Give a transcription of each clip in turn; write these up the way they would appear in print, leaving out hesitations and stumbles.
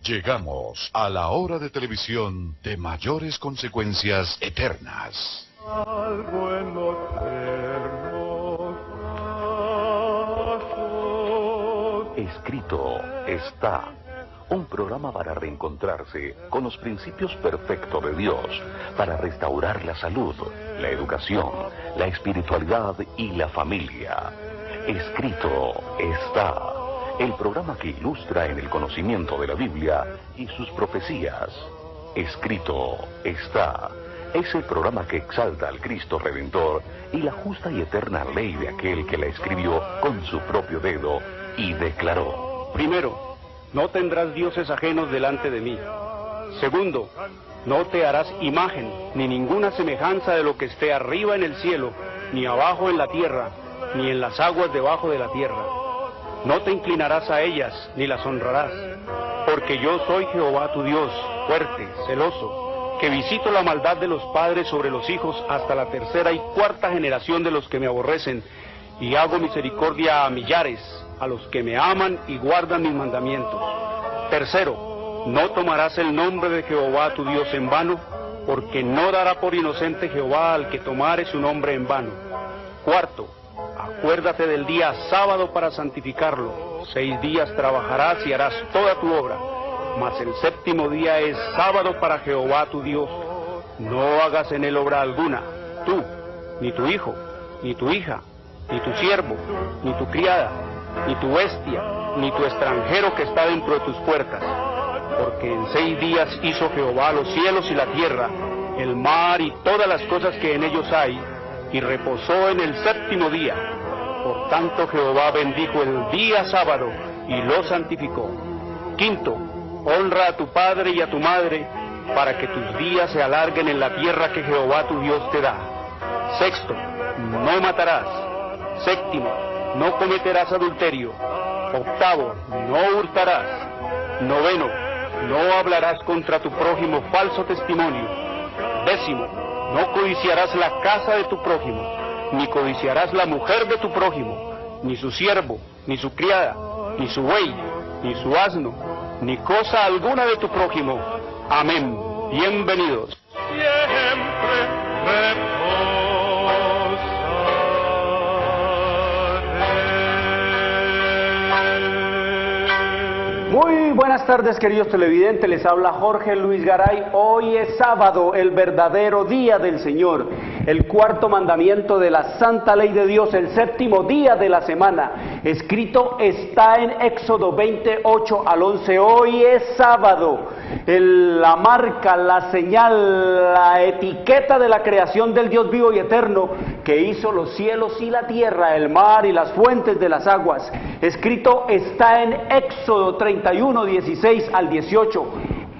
Llegamos a la hora de televisión de mayores consecuencias eternas. Algo en los eternos brazos. Escrito está. Un programa para reencontrarse con los principios perfectos de Dios, para restaurar la salud, la educación, la espiritualidad y la familia. Escrito está. El programa que ilustra en el conocimiento de la Biblia y sus profecías. Escrito está. Es el programa que exalta al Cristo Redentor y la justa y eterna ley de aquel que la escribió con su propio dedo y declaró. Primero, no tendrás dioses ajenos delante de mí. Segundo, no te harás imagen, ni ninguna semejanza de lo que esté arriba en el cielo, ni abajo en la tierra, ni en las aguas debajo de la tierra. No te inclinarás a ellas, ni las honrarás, porque yo soy Jehová tu Dios, fuerte, celoso, que visito la maldad de los padres sobre los hijos hasta la tercera y cuarta generación de los que me aborrecen, y hago misericordia a millares, a los que me aman y guardan mis mandamientos. Tercero, no tomarás el nombre de Jehová tu Dios en vano, porque no dará por inocente Jehová al que tomare su nombre en vano. Cuarto, acuérdate del día sábado para santificarlo. 6 días trabajarás y harás toda tu obra, mas el séptimo día es sábado para Jehová tu Dios. No hagas en él obra alguna, tú, ni tu hijo, ni tu hija, ni tu siervo, ni tu criada, ni tu bestia, ni tu extranjero que está dentro de tus puertas. Porque en 6 días hizo Jehová los cielos y la tierra, el mar y todas las cosas que en ellos hay, y reposó en el séptimo día. Por tanto Jehová bendijo el día sábado y lo santificó. Quinto, honra a tu padre y a tu madre, para que tus días se alarguen en la tierra que Jehová tu Dios te da. Sexto, no matarás. Séptimo, no cometerás adulterio. Octavo, no hurtarás. Noveno, no hablarás contra tu prójimo falso testimonio. Décimo, no codiciarás la casa de tu prójimo, ni codiciarás la mujer de tu prójimo, ni su siervo, ni su criada, ni su buey, ni su asno, ni cosa alguna de tu prójimo. Amén. Bienvenidos. Muy buenas tardes, queridos televidentes, les habla Jorge Luis Garay. Hoy es sábado, el verdadero día del Señor, el cuarto mandamiento de la santa ley de Dios, el séptimo día de la semana. Escrito está en Éxodo 28 al 11, hoy es sábado. La marca, la señal, la etiqueta de la creación del Dios vivo y eterno, que hizo los cielos y la tierra, el mar y las fuentes de las aguas. Escrito está en Éxodo 31, 16 al 18.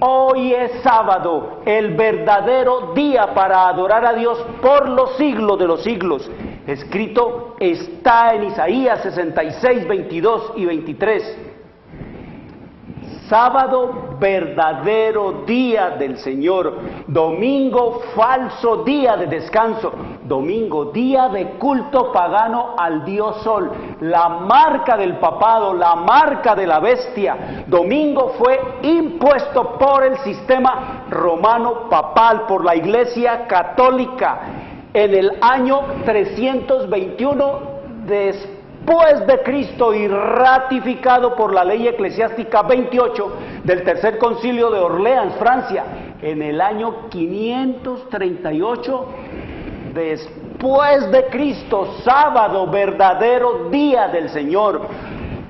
Hoy es sábado, el verdadero día para adorar a Dios por los siglos de los siglos. Escrito está en Isaías 66, 22 y 23. Sábado, verdadero día del Señor. Domingo, falso día de descanso. Domingo, día de culto pagano al Dios Sol. La marca del papado, la marca de la bestia. Domingo fue impuesto por el sistema romano papal, por la Iglesia Católica, en el año 321 después de Cristo y ratificado por la ley eclesiástica 28 del Tercer Concilio de Orleans, Francia, en el año 538 después de Cristo. Sábado, verdadero día del Señor.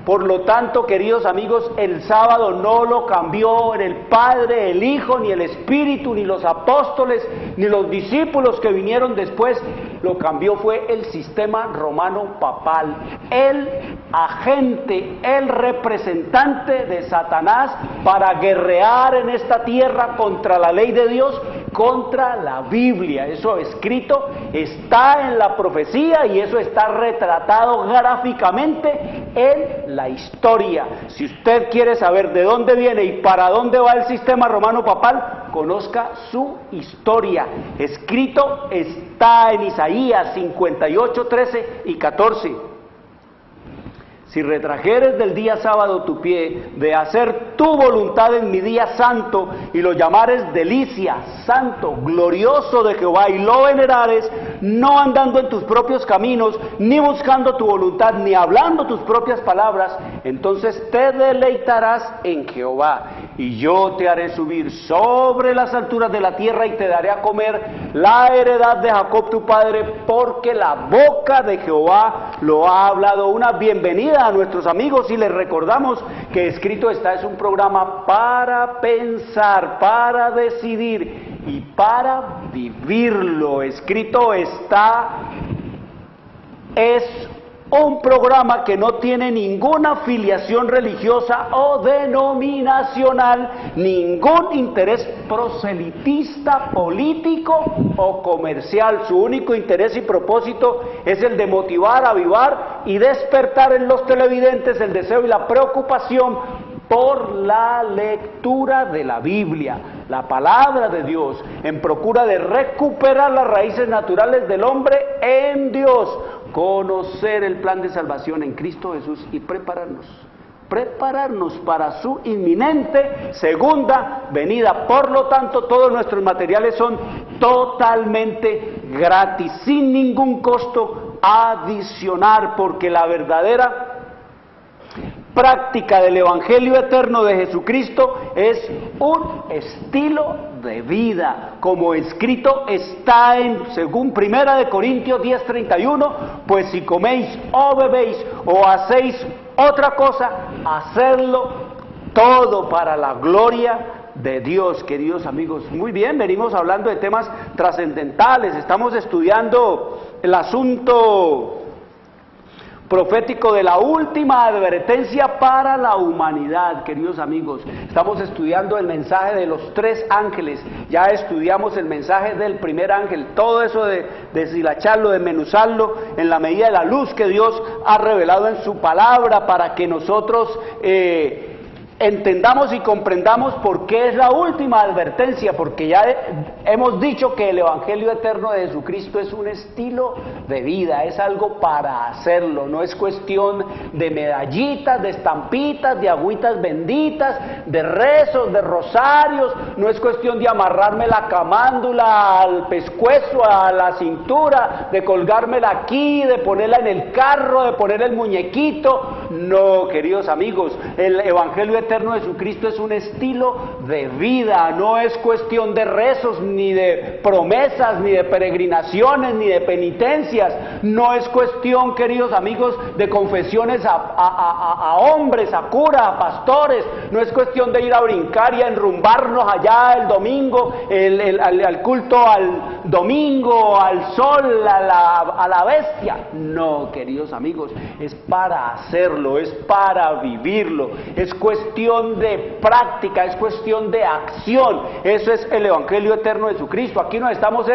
Por lo tanto, queridos amigos, el sábado no lo cambió el Padre, el Hijo, ni el Espíritu, ni los apóstoles, ni los discípulos que vinieron después. Lo cambió fue el sistema romano papal, el agente, el representante de Satanás para guerrear en esta tierra contra la ley de Dios, contra la Biblia. Eso escrito está en la profecía y eso está retratado gráficamente en la historia. Si usted quiere saber de dónde viene y para dónde va el sistema romano papal, conozca su historia. Escrito está en Isaías 58, 13 y 14. Si retrajeres del día sábado tu pie de hacer tu voluntad en mi día santo, y lo llamares delicia, santo, glorioso de Jehová, y lo venerares, no andando en tus propios caminos, ni buscando tu voluntad, ni hablando tus propias palabras, entonces te deleitarás en Jehová, y yo te haré subir sobre las alturas de la tierra, y te daré a comer la heredad de Jacob tu padre, porque la boca de Jehová lo ha hablado. Una bienvenida a nuestros amigos, y les recordamos que Escrito está es un programa para pensar, para decidir y para vivirlo. Escrito está es un programa que no tiene ninguna afiliación religiosa o denominacional, ningún interés proselitista, político o comercial. Su único interés y propósito es el de motivar, avivar y despertar en los televidentes el deseo y la preocupación por la lectura de la Biblia, la palabra de Dios, en procura de recuperar las raíces naturales del hombre en Dios, conocer el plan de salvación en Cristo Jesús y prepararnos para su inminente segunda venida. Por lo tanto, todos nuestros materiales son totalmente gratis, sin ningún costo adicional, porque la verdadera práctica del Evangelio eterno de Jesucristo es un estilo de vida, como escrito está según 1 Corintios 10:31, pues si coméis o bebéis o hacéis otra cosa, hacedlo todo para la gloria de Dios. Queridos amigos, muy bien, venimos hablando de temas trascendentales, estamos estudiando el asunto profético de la última advertencia para la humanidad. Queridos amigos, estamos estudiando el mensaje de los 3 ángeles, ya estudiamos el mensaje del primer ángel, todo eso de deshilacharlo, de desmenuzarlo en la medida de la luz que Dios ha revelado en su palabra, para que nosotros entendamos y comprendamos por qué es la última advertencia, porque ya hemos dicho que el Evangelio eterno de Jesucristo es un estilo de vida, es algo para hacerlo, no es cuestión de medallitas, de estampitas, de agüitas benditas, de rezos, de rosarios, no es cuestión de amarrarme la camándula al pescuezo, a la cintura, de colgármela aquí, de ponerla en el carro, de poner el muñequito. No, queridos amigos, el Evangelio eterno de Jesucristo es un estilo de vida, no es cuestión de rezos, ni de promesas, ni de peregrinaciones, ni de penitencias, no es cuestión, queridos amigos, de confesiones a hombres, a curas, a pastores, no es cuestión de ir a brincar y a enrumbarnos allá el domingo, al culto al domingo, al sol, a la bestia. No, queridos amigos, es para hacerlo, es para vivirlo, es cuestión de práctica, es cuestión de acción. Eso es el Evangelio eterno de Jesucristo. Aquí nos estamos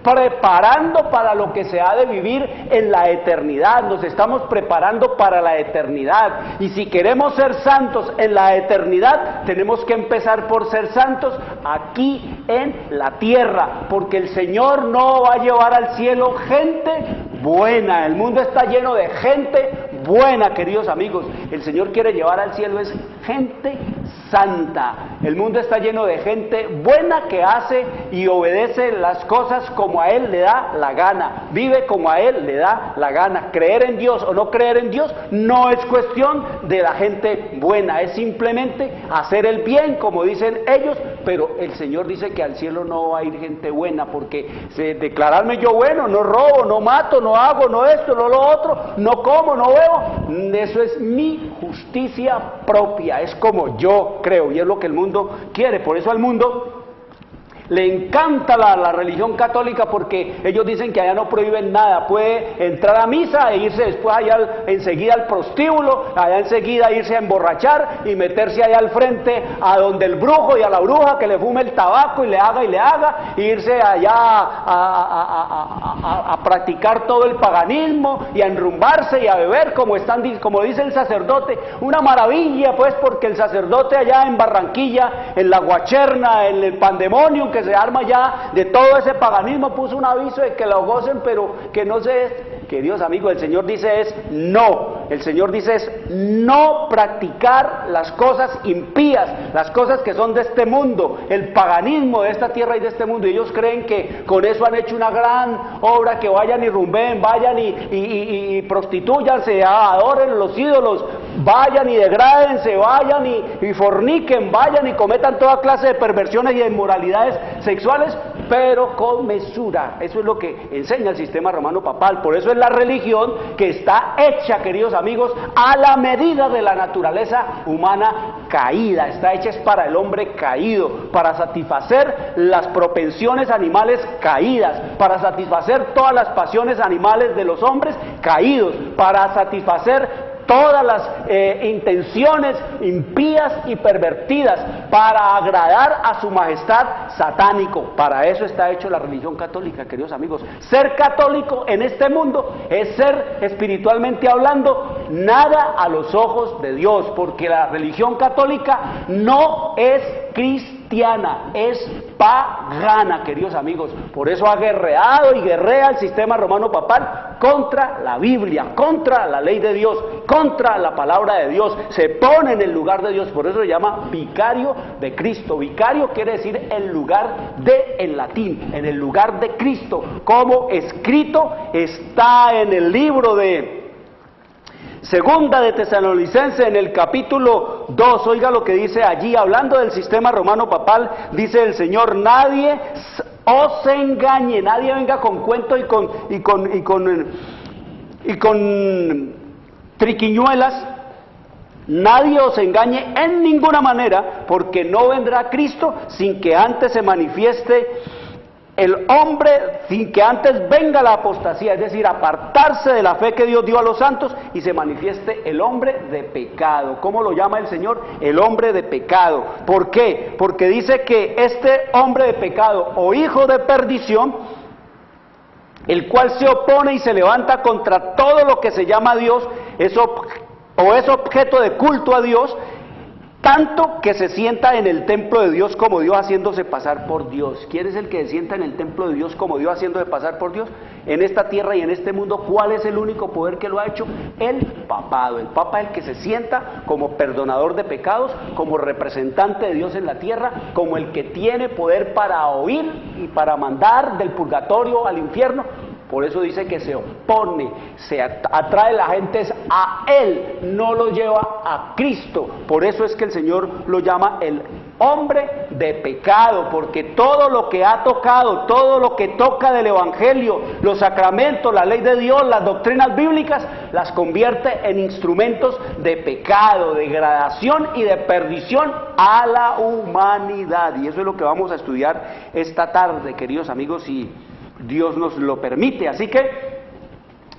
preparando para lo que se ha de vivir en la eternidad, nos estamos preparando para la eternidad, y si queremos ser santos en la eternidad, tenemos que empezar por ser santos aquí en la tierra, porque el Señor no va a llevar al cielo gente buena. El mundo está lleno de gente buena, queridos amigos. El Señor quiere llevar al cielo es gente santa. El mundo está lleno de gente buena que hace y obedece las cosas como a Él le da la gana, vive como a Él le da la gana. Creer en Dios o no creer en Dios no es cuestión de la gente buena, es simplemente hacer el bien, como dicen ellos, pero el Señor dice que al cielo no va a ir gente buena, porque declararme yo bueno, no robo, no mato, no hago, no esto, no lo otro, no como, no bebo, eso es mi justicia propia, es como yo creo, y es lo que el mundo quiere. Por eso al mundo le encanta la religión católica, porque ellos dicen que allá no prohíben nada, puede entrar a misa e irse después allá enseguida al prostíbulo, allá enseguida irse a emborrachar y meterse allá al frente a donde el brujo y a la bruja que le fume el tabaco y le haga, e irse allá a practicar todo el paganismo y a enrumbarse y a beber como dice el sacerdote. Una maravilla, pues, porque el sacerdote allá en Barranquilla, en La Guacherna, en el Pandemonium que se arma ya de todo ese paganismo, puso un aviso de que lo gocen, pero que no se... Queridos amigos, el Señor dice no, el Señor dice es no practicar las cosas impías, las cosas que son de este mundo, el paganismo de esta tierra y de este mundo. Y ellos creen que con eso han hecho una gran obra, que vayan y rumben, vayan y prostitúyanse, adoren los ídolos, vayan y degrádense, vayan y forniquen, vayan y cometan toda clase de perversiones y de inmoralidades sexuales, pero con mesura. Eso es lo que enseña el sistema romano papal. Por eso es la religión que está hecha, queridos amigos, a la medida de la naturaleza humana caída. Está hecha es para el hombre caído, para satisfacer las propensiones animales caídas, para satisfacer todas las pasiones animales de los hombres caídos, para satisfacer todas las intenciones impías y pervertidas, para agradar a su majestad satánico. Para eso está hecho la religión católica, queridos amigos. Ser católico en este mundo es ser, espiritualmente hablando, nada a los ojos de Dios, porque la religión católica no es cristiana, es pagana, queridos amigos. Por eso ha guerreado y guerrea el sistema romano papal contra la Biblia, contra la ley de Dios, contra la palabra de Dios. Se pone en el lugar de Dios, por eso se llama vicario de Cristo. Vicario quiere decir el lugar de, en latín, en el lugar de Cristo, como escrito está en el libro de Segunda de Tesalonicenses, en el capítulo 2, oiga lo que dice allí, hablando del sistema romano papal, dice el Señor: nadie os engañe, nadie venga con cuento y con triquiñuelas, nadie os engañe en ninguna manera, porque no vendrá Cristo sin que antes se manifieste el hombre, sin que antes venga la apostasía, es decir, apartarse de la fe que Dios dio a los santos y se manifieste el hombre de pecado. ¿Cómo lo llama el Señor? El hombre de pecado. ¿Por qué? Porque dice que este hombre de pecado o hijo de perdición, el cual se opone y se levanta contra todo lo que se llama Dios, es objeto de culto a Dios, tanto que se sienta en el templo de Dios como Dios, haciéndose pasar por Dios. ¿Quién es el que se sienta en el templo de Dios como Dios, haciéndose pasar por Dios? En esta tierra y en este mundo, ¿cuál es el único poder que lo ha hecho? El papado. El papa es el que se sienta como perdonador de pecados, como representante de Dios en la tierra, como el que tiene poder para oír y para mandar del purgatorio al infierno. Por eso dice que se opone, se atrae la gente a Él, no lo lleva a Cristo. Por eso es que el Señor lo llama el hombre de pecado, porque todo lo que ha tocado, todo lo que toca del Evangelio, los sacramentos, la ley de Dios, las doctrinas bíblicas, las convierte en instrumentos de pecado, de degradación y de perdición a la humanidad. Y eso es lo que vamos a estudiar esta tarde, queridos amigos, y Dios nos lo permite. Así que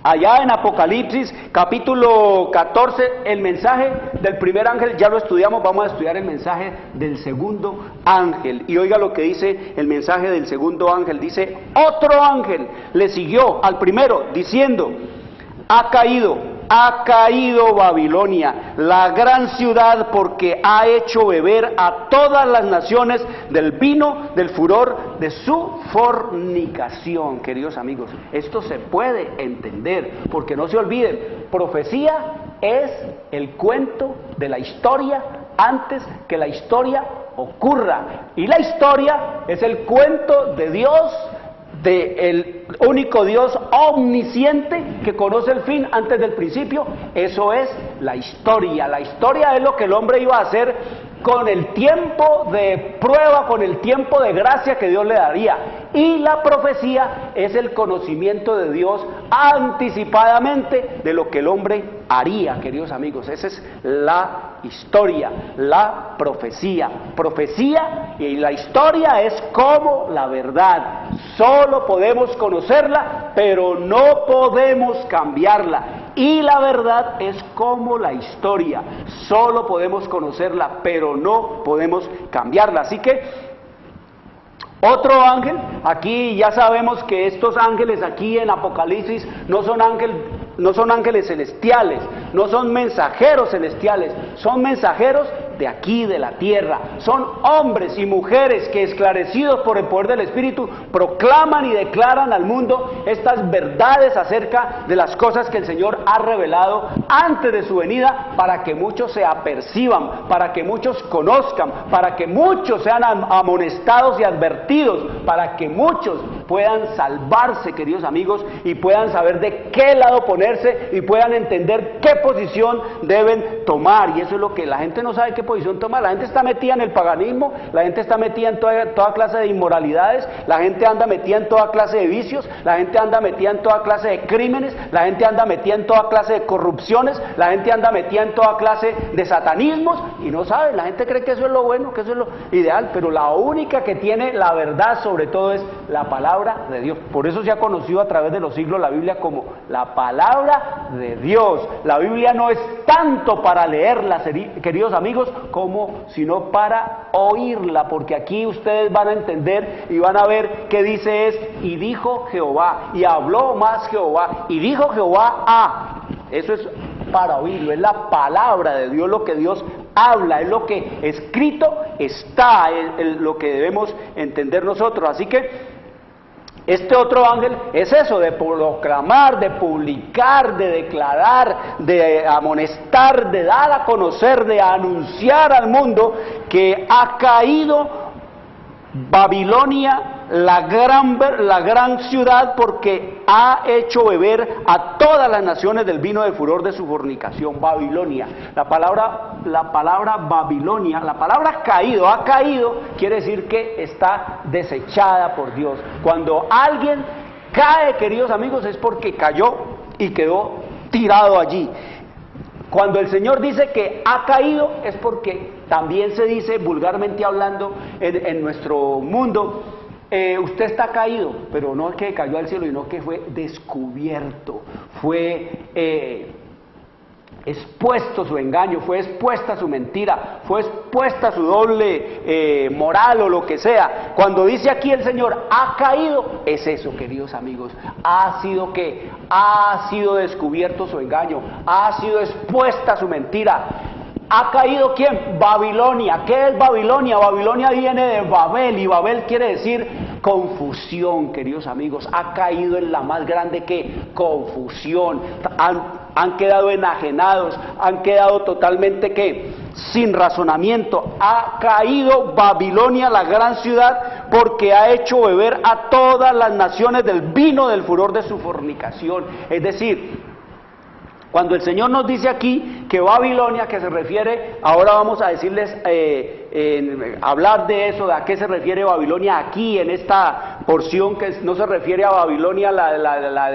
allá en Apocalipsis capítulo 14, el mensaje del primer ángel ya lo estudiamos, vamos a estudiar el mensaje del segundo ángel. Y oiga lo que dice el mensaje del segundo ángel. Dice: otro ángel le siguió al primero diciendo: ha caído Babilonia, la gran ciudad, porque ha hecho beber a todas las naciones del vino del furor de su fornicación. Queridos amigos, esto se puede entender, porque no se olviden, profecía es el cuento de la historia antes que la historia ocurra, y la historia es el cuento de Dios, del único Dios omnisciente que conoce el fin antes del principio. Eso es la historia. La historia es lo que el hombre iba a hacer con el tiempo de prueba, con el tiempo de gracia que Dios le daría. Y la profecía es el conocimiento de Dios anticipadamente de lo que el hombre haría, queridos amigos. Esa es la historia, la profecía. Profecía y la historia es como la verdad. Solo podemos conocerla, pero no podemos cambiarla. Y la verdad es como la historia. Solo podemos conocerla, pero no podemos cambiarla. Así que otro ángel, aquí ya sabemos que estos ángeles aquí en Apocalipsis no son ángeles celestiales, no son mensajeros celestiales, son mensajeros de aquí, de la tierra. Son hombres y mujeres que, esclarecidos por el poder del Espíritu, proclaman y declaran al mundo estas verdades acerca de las cosas que el Señor ha revelado antes de su venida, para que muchos se aperciban, para que muchos conozcan, para que muchos sean amonestados y advertidos, para que muchos puedan salvarse, queridos amigos, y puedan saber de qué lado ponerse y puedan entender qué posición deben tomar. Y eso es lo que la gente no sabe, qué posición tomar. La gente está metida en el paganismo, la gente está metida en toda clase de inmoralidades, la gente anda metida en toda clase de vicios, la gente anda metida en toda clase de crímenes, la gente anda metida en toda clase de corrupciones, la gente anda metida en toda clase de satanismos y no sabe. La gente cree que eso es lo bueno, que eso es lo ideal, pero la única que tiene la verdad sobre todo es la palabra de Dios. Por eso se ha conocido a través de los siglos la Biblia como la palabra de Dios. La Biblia no es tanto para leerla, queridos amigos, sino para oírla, porque aquí ustedes van a entender y van a ver qué dice es: y dijo Jehová, y habló más Jehová, y dijo Jehová Eso es para oírlo, es la palabra de Dios, lo que Dios habla, es lo que escrito está, es lo que debemos entender nosotros. Así que este otro ángel es eso, de proclamar, de publicar, de declarar, de amonestar, de dar a conocer, de anunciar al mundo que ha caído Babilonia, la gran ciudad, porque ha hecho beber a todas las naciones del vino del furor de su fornicación. Babilonia, la palabra Babilonia, la palabra caído, ha caído, quiere decir que está desechada por Dios. Cuando alguien cae, queridos amigos, es porque cayó y quedó tirado allí. Cuando el Señor dice que ha caído, es porque también se dice, vulgarmente hablando, en nuestro mundo, usted está caído, pero no es que cayó al cielo, sino que fue descubierto, fue expuesto su engaño, fue expuesta su mentira, fue expuesta su doble moral o lo que sea. Cuando dice aquí el Señor ha caído, es eso, queridos amigos, ha sido descubierto su engaño, ha sido expuesta su mentira. ¿Ha caído quién? Babilonia. ¿Qué es Babilonia? Babilonia viene de Babel, y Babel quiere decir confusión, queridos amigos. Ha caído en la más grande confusión. Han quedado enajenados, han quedado totalmente sin razonamiento. Ha caído Babilonia, la gran ciudad, porque ha hecho beber a todas las naciones del vino del furor de su fornicación. Es decir, cuando el Señor nos dice aquí que Babilonia, que se refiere, ahora vamos a decirles, hablar de eso, de a qué se refiere Babilonia aquí en esta porción, que no se refiere a Babilonia la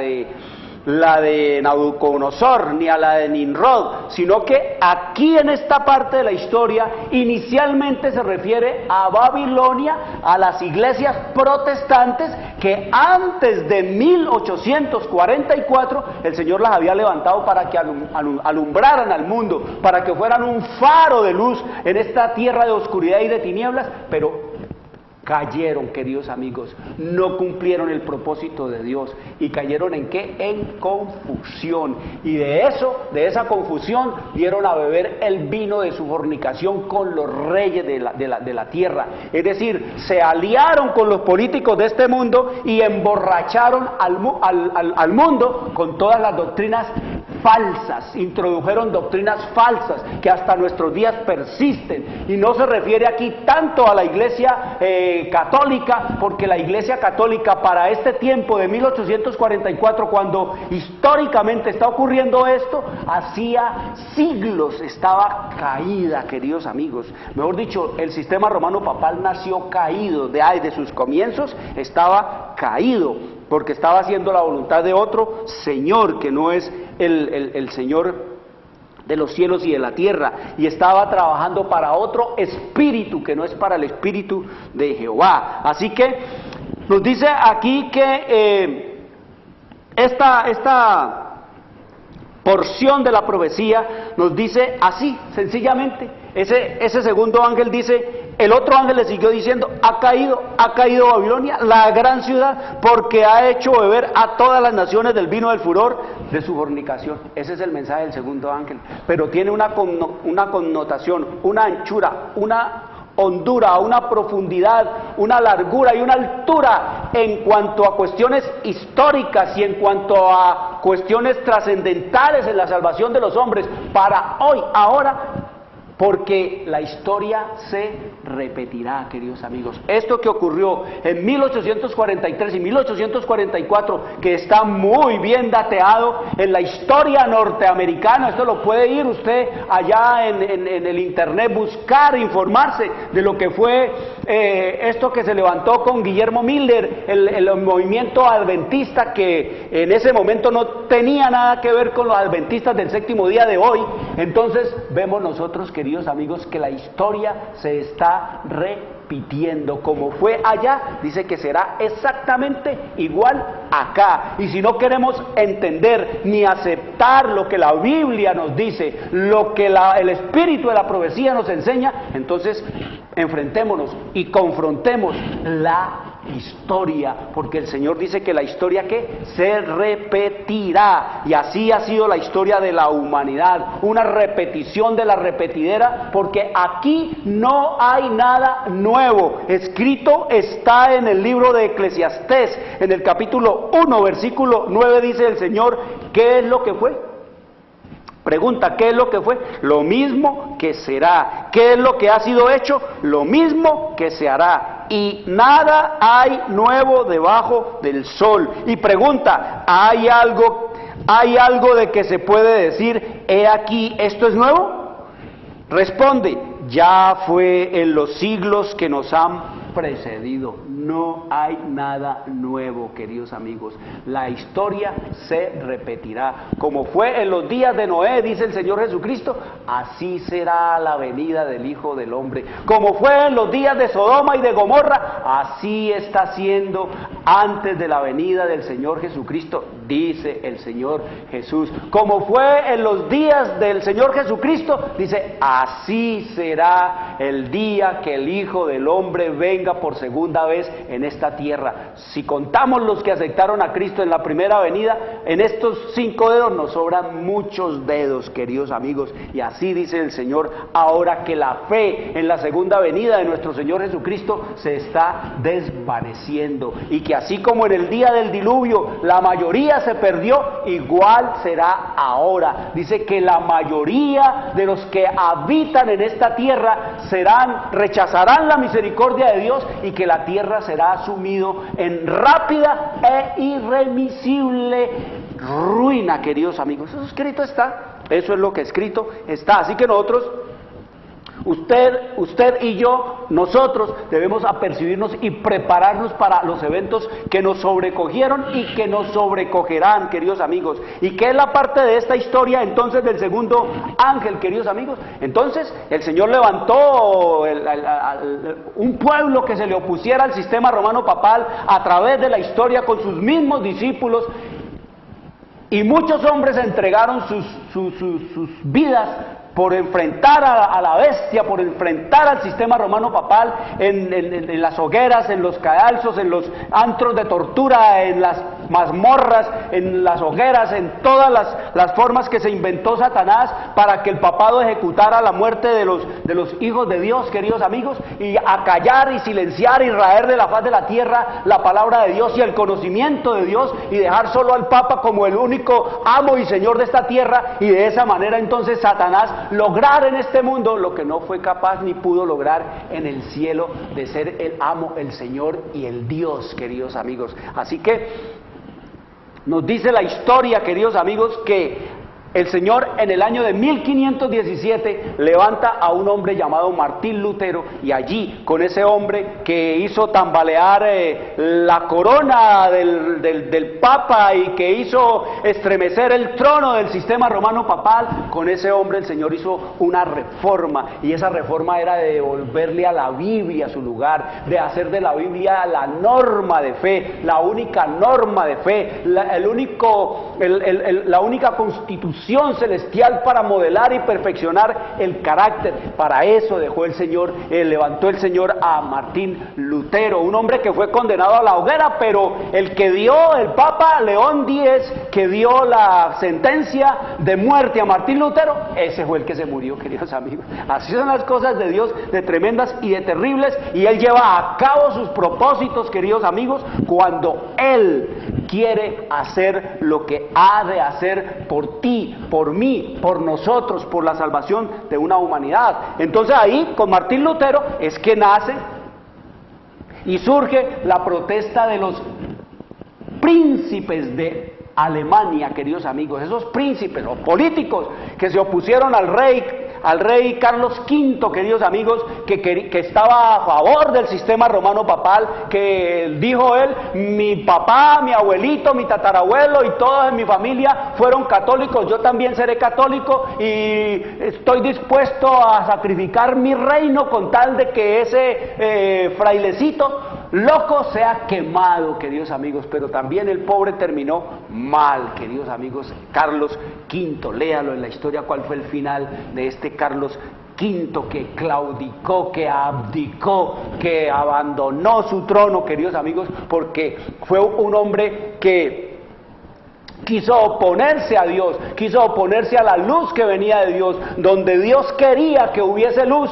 de Nabucodonosor, ni a la de Nimrod, sino que aquí en esta parte de la historia inicialmente se refiere a Babilonia, a las iglesias protestantes que antes de 1844 el Señor las había levantado para que alumbraran al mundo, para que fueran un faro de luz en esta tierra de oscuridad y de tinieblas, pero cayeron, queridos amigos, no cumplieron el propósito de Dios. ¿Y cayeron en qué? En confusión. Y de esa confusión, dieron a beber el vino de su fornicación con los reyes de la tierra. Es decir, se aliaron con los políticos de este mundo y emborracharon al mundo con todas las doctrinas falsas, introdujeron doctrinas falsas que hasta nuestros días persisten. Y no se refiere aquí tanto a la iglesia católica, porque la iglesia católica para este tiempo de 1844, cuando históricamente está ocurriendo esto, hacía siglos estaba caída, queridos amigos. Mejor dicho, el sistema romano papal nació caído, de sus comienzos estaba caído, porque estaba haciendo la voluntad de otro Señor, que no es el Señor de los cielos y de la tierra, y estaba trabajando para otro espíritu, que no es para el espíritu de Jehová. Así que nos dice aquí que esta porción de la profecía nos dice así, sencillamente. Ese segundo ángel dice, el otro ángel le siguió diciendo, ha caído Babilonia, la gran ciudad, porque ha hecho beber a todas las naciones del vino del furor de su fornicación. Ese es el mensaje del segundo ángel. Pero tiene una connotación, una anchura, una hondura, una profundidad, una largura y una altura en cuanto a cuestiones históricas y en cuanto a cuestiones trascendentales en la salvación de los hombres para hoy, ahora, porque la historia se repetirá, queridos amigos. Esto que ocurrió en 1843 y 1844, que está muy bien dateado en la historia norteamericana, esto lo puede ir usted allá en el internet, buscar, informarse de lo que fue esto que se levantó con Guillermo Miller, el movimiento adventista, que en ese momento no tenía nada que ver con los adventistas del séptimo día de hoy. Entonces vemos nosotros, queridos amigos, que la historia se está repitiendo. Como fue allá, dice que será exactamente igual acá. Y si no queremos entender ni aceptar lo que la Biblia nos dice, lo que el espíritu de la profecía nos enseña, entonces enfrentémonos y confrontemos la historia, porque el Señor dice que la historia que se repetirá, y así ha sido la historia de la humanidad, una repetición de la repetidera, porque aquí no hay nada nuevo. Escrito está en el libro de Eclesiastés, en el capítulo 1, versículo 9, dice el Señor, ¿qué es lo que fue? Pregunta, ¿qué es lo que fue? Lo mismo que será. ¿Qué es lo que ha sido hecho? Lo mismo que se hará. Y nada hay nuevo debajo del sol. Y pregunta, ¿hay algo de que se puede decir, he aquí, esto es nuevo? Responde, ya fue en los siglos que nos han precedido. No hay nada nuevo, queridos amigos. La historia se repetirá. Como fue en los días de Noé, dice el Señor Jesucristo, así será la venida del Hijo del Hombre. Como fue en los días de Sodoma y de Gomorra, así está siendo antes de la venida del Señor Jesucristo, dice el Señor Jesús. Como fue en los días del Señor Jesucristo, dice, así será el día que el Hijo del Hombre venga por segunda vez en esta tierra. Si contamos los que aceptaron a Cristo en la primera venida, en estos 5 dedos nos sobran muchos dedos, queridos amigos, y así dice el Señor, ahora que la fe en la segunda venida de nuestro Señor Jesucristo se está desvaneciendo, y que así como en el día del diluvio la mayoría se perdió, igual será ahora. Dice que la mayoría de los que habitan en esta tierra rechazarán la misericordia de Dios, y que la tierra será sumido en rápida e irremisible ruina, queridos amigos. Eso escrito está, eso es lo que escrito está. Así que nosotros, usted y yo, nosotros debemos apercibirnos y prepararnos para los eventos que nos sobrecogieron y que nos sobrecogerán, queridos amigos. ¿Y qué es la parte de esta historia entonces del segundo ángel, queridos amigos? Entonces el Señor levantó un pueblo que se le opusiera al sistema romano papal a través de la historia con sus mismos discípulos, y muchos hombres entregaron sus vidas por enfrentar a la bestia, por enfrentar al sistema romano papal en las hogueras, en los cadalsos, en los antros de tortura, en las mazmorras, en las hogueras, en todas las formas que se inventó Satanás para que el papado ejecutara la muerte de los hijos de Dios, queridos amigos, y acallar y silenciar y raer de la faz de la tierra la palabra de Dios y el conocimiento de Dios, y dejar solo al Papa como el único amo y señor de esta tierra, y de esa manera entonces Satanás lograr en este mundo lo que no fue capaz ni pudo lograr en el cielo, de ser el amo, el Señor y el Dios, queridos amigos. Así que nos dice la historia, queridos amigos, que el Señor en el año de 1517 levanta a un hombre llamado Martín Lutero, y allí con ese hombre que hizo tambalear la corona del Papa y que hizo estremecer el trono del sistema romano papal, con ese hombre el Señor hizo una reforma, y esa reforma era de devolverle a la Biblia su lugar, de hacer de la Biblia la norma de fe, la única norma de fe, la única constitución instrucción celestial para modelar y perfeccionar el carácter. Para eso dejó el Señor, levantó el Señor a Martín Lutero, un hombre que fue condenado a la hoguera, pero el Papa León X, que dio la sentencia de muerte a Martín Lutero, ese fue el que se murió, queridos amigos. Así son las cosas de Dios, de tremendas y de terribles, y Él lleva a cabo sus propósitos, queridos amigos, cuando Él quiere hacer lo que ha de hacer por ti, por mí, por nosotros, por la salvación de una humanidad. Entonces ahí, con Martín Lutero, es que nace y surge la protesta de los príncipes de Alemania, queridos amigos, esos príncipes o políticos que se opusieron al rey Carlos V, queridos amigos, que estaba a favor del sistema romano papal, que dijo él: mi papá, mi abuelito, mi tatarabuelo y todos en mi familia fueron católicos, yo también seré católico y estoy dispuesto a sacrificar mi reino con tal de que ese frailecito loco sea quemado, queridos amigos. Pero también el pobre terminó mal, queridos amigos. Carlos V, léalo en la historia cuál fue el final de este Carlos V, que claudicó, que abdicó, que abandonó su trono, queridos amigos, porque fue un hombre que quiso oponerse a Dios, quiso oponerse a la luz que venía de Dios. Donde Dios quería que hubiese luz,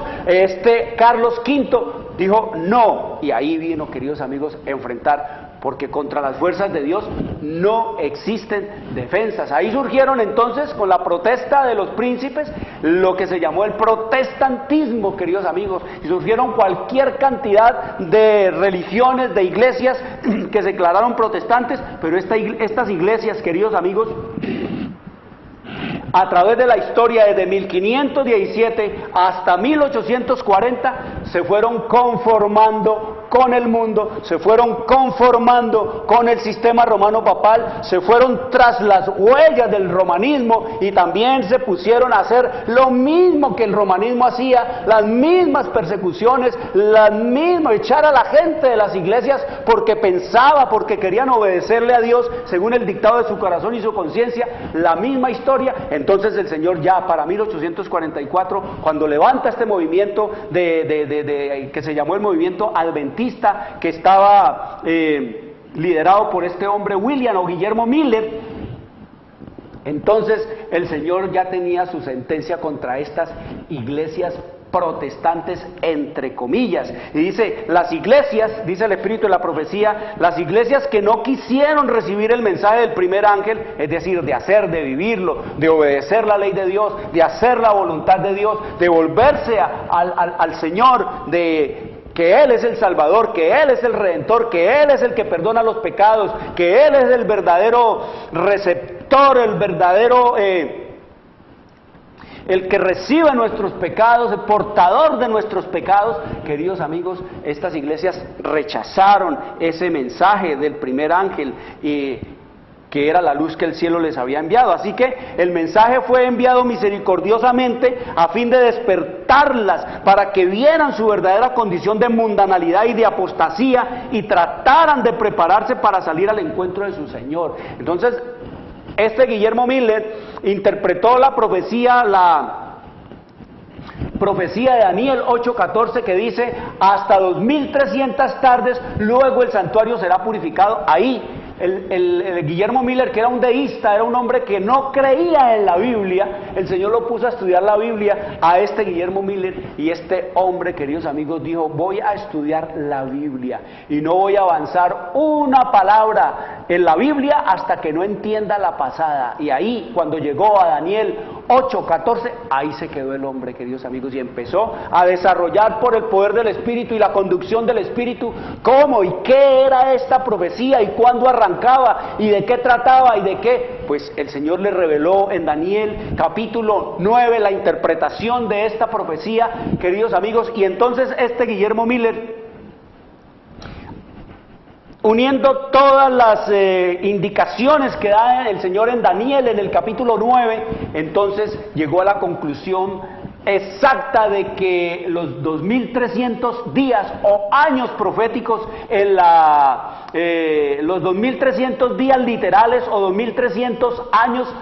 Carlos V dijo no, y ahí vino, queridos amigos, a enfrentar, porque contra las fuerzas de Dios no existen defensas. Ahí surgieron entonces, con la protesta de los príncipes, lo que se llamó el protestantismo, queridos amigos, y surgieron cualquier cantidad de religiones, de iglesias que se declararon protestantes, pero estas iglesias, queridos amigos, a través de la historia desde 1517 hasta 1840 se fueron conformando con el mundo, se fueron conformando con el sistema romano papal, se fueron tras las huellas del romanismo y también se pusieron a hacer lo mismo que el romanismo hacía, las mismas persecuciones, echar a la gente de las iglesias porque porque querían obedecerle a Dios según el dictado de su corazón y su conciencia, la misma historia. Entonces el Señor ya para 1844, cuando levanta este movimiento que se llamó el movimiento adventista, que estaba liderado por este hombre William o Guillermo Miller, entonces el Señor ya tenía su sentencia contra estas iglesias protestantes, entre comillas, y dice: las iglesias, dice el Espíritu de la profecía, las iglesias que no quisieron recibir el mensaje del primer ángel, es decir, de hacer, de vivirlo, de obedecer la ley de Dios, de hacer la voluntad de Dios, de volverse al Señor, de que Él es el Salvador, que Él es el Redentor, que Él es el que perdona los pecados, que Él es el verdadero receptor, el verdadero el que recibe nuestros pecados, el portador de nuestros pecados. Queridos amigos, estas iglesias rechazaron ese mensaje del primer ángel, que era la luz que el cielo les había enviado. Así que el mensaje fue enviado misericordiosamente a fin de despertarlas para que vieran su verdadera condición de mundanalidad y de apostasía y trataran de prepararse para salir al encuentro de su Señor. Entonces, Guillermo Miller interpretó la profecía de Daniel 8:14, que dice: hasta 2300 tardes, luego el santuario será purificado. Ahí el Guillermo Miller, que era un deísta, era un hombre que no creía en la Biblia, el Señor lo puso a estudiar la Biblia a Guillermo Miller, y este hombre, queridos amigos, dijo: voy a estudiar la Biblia y no voy a avanzar una palabra en la Biblia hasta que no entienda la pasada. Y ahí, cuando llegó a Daniel 8:14, ahí se quedó el hombre, queridos amigos, y empezó a desarrollar por el poder del Espíritu y la conducción del Espíritu cómo y qué era esta profecía y cuándo arrancaba y de qué trataba y de qué. Pues el Señor le reveló en Daniel capítulo 9 la interpretación de esta profecía, queridos amigos. Y entonces Guillermo Miller, uniendo todas las indicaciones que da el Señor en Daniel en el capítulo 9, entonces llegó a la conclusión exacta de que los 2300 días o años proféticos, los 2300 días literales o 2300 años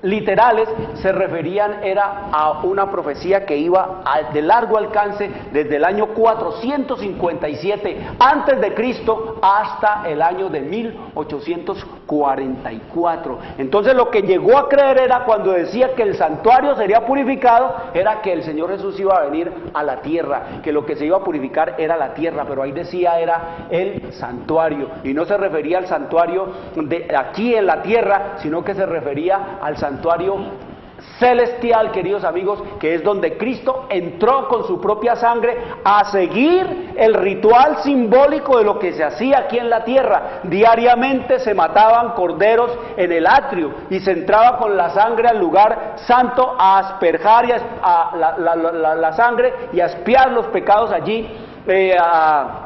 literales se referían era a una profecía que iba de largo alcance desde el año 457 antes de Cristo hasta el año de 1844. Entonces lo que llegó a creer era cuando decía que el santuario sería purificado, era que el Señor Jesús iba a venir a la tierra, que lo que se iba a purificar era la tierra, pero ahí decía era el santuario, y no se refería al santuario de aquí en la tierra, sino que se refería al santuario celestial, queridos amigos, que es donde Cristo entró con su propia sangre a seguir el ritual simbólico de lo que se hacía aquí en la tierra. Diariamente se mataban corderos en el atrio y se entraba con la sangre al lugar santo a asperjar y la sangre y a expiar los pecados allí, a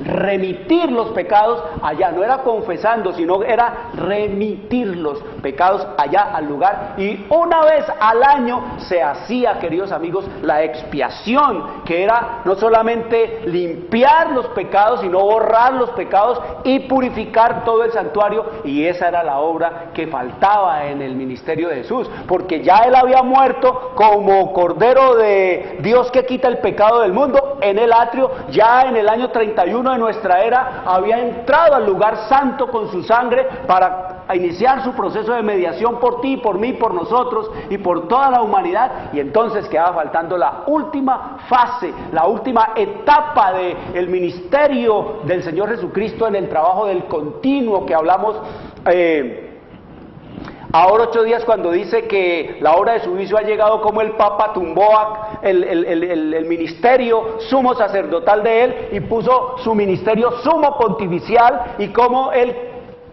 remitir los pecados allá, no era confesando, sino era remitir los pecados allá al lugar, y una vez al año se hacía, queridos amigos, la expiación, que era no solamente limpiar los pecados, sino borrar los pecados y purificar todo el santuario, y esa era la obra que faltaba en el ministerio de Jesús, porque ya Él había muerto como Cordero de Dios que quita el pecado del mundo en el atrio, ya en el año 31 de nuestra era había entrado al lugar santo con su sangre para iniciar su proceso de mediación por ti, por mí, por nosotros y por toda la humanidad, y entonces quedaba faltando la última fase, la última etapa del ministerio del Señor Jesucristo en el trabajo del continuo que hablamos ahora 8 días, cuando dice que la hora de su juicio ha llegado, como el Papa tumbó el ministerio sumo sacerdotal de él y puso su ministerio sumo pontificial, y como el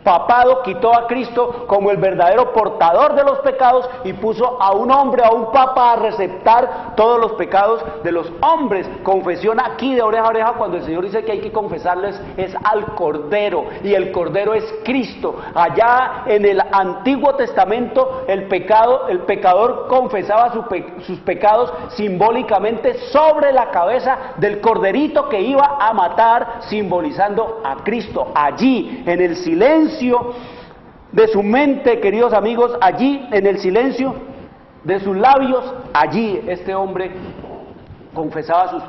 papado quitó a Cristo como el verdadero portador de los pecados y puso a un hombre, a un papa, a receptar todos los pecados de los hombres. Confesión aquí de oreja a oreja, cuando el Señor dice que hay que confesarles, es al Cordero, y el Cordero es Cristo. Allá en el Antiguo Testamento el pecador confesaba sus pecados simbólicamente sobre la cabeza del corderito que iba a matar, simbolizando a Cristo. Allí, en el silencio de su mente, queridos amigos, allí en el silencio de sus labios, allí este hombre confesaba sus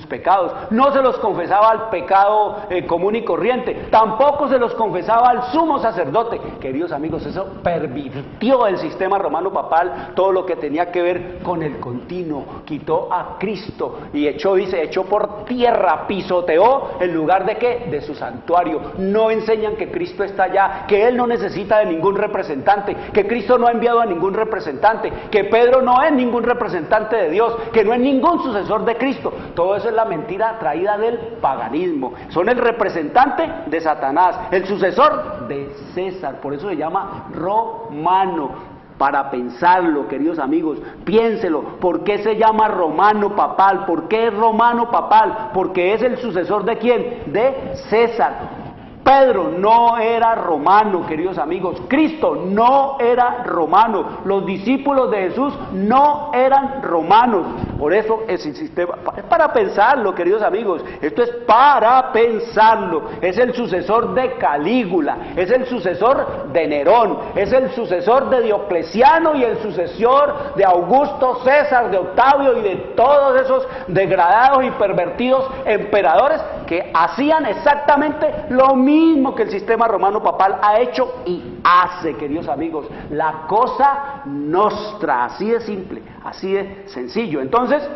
pecados. No se los confesaba al pecado común y corriente, tampoco se los confesaba al sumo sacerdote. Queridos amigos, eso pervirtió el sistema romano papal, todo lo que tenía que ver con el continuo. Quitó a Cristo y echó por tierra, pisoteó el lugar de ¿qué? De su santuario. No enseñan que Cristo está allá, que Él no necesita de ningún representante, que Cristo no ha enviado a ningún representante, que Pedro no es ningún representante de Dios, que no es ningún sucesor de Cristo. Todo eso es la mentira traída del paganismo. Son el representante de Satanás, el sucesor de César, por eso se llama romano. Para pensarlo, queridos amigos, piénselo. ¿Por qué se llama romano papal? ¿Por qué es romano papal? Porque es el sucesor ¿de quién? De César. Pedro no era romano, queridos amigos. Cristo no era romano. Los discípulos de Jesús no eran romanos. Por eso es el sistema, es para pensarlo, queridos amigos. Esto es para pensarlo. Es el sucesor de Calígula, es el sucesor de Nerón, es el sucesor de Diocleciano y el sucesor de Augusto César, de Octavio y de todos esos degradados y pervertidos emperadores que hacían exactamente lo mismo que el sistema romano papal ha hecho y hace, queridos amigos. La cosa nostra, así de simple, así de sencillo. Entonces,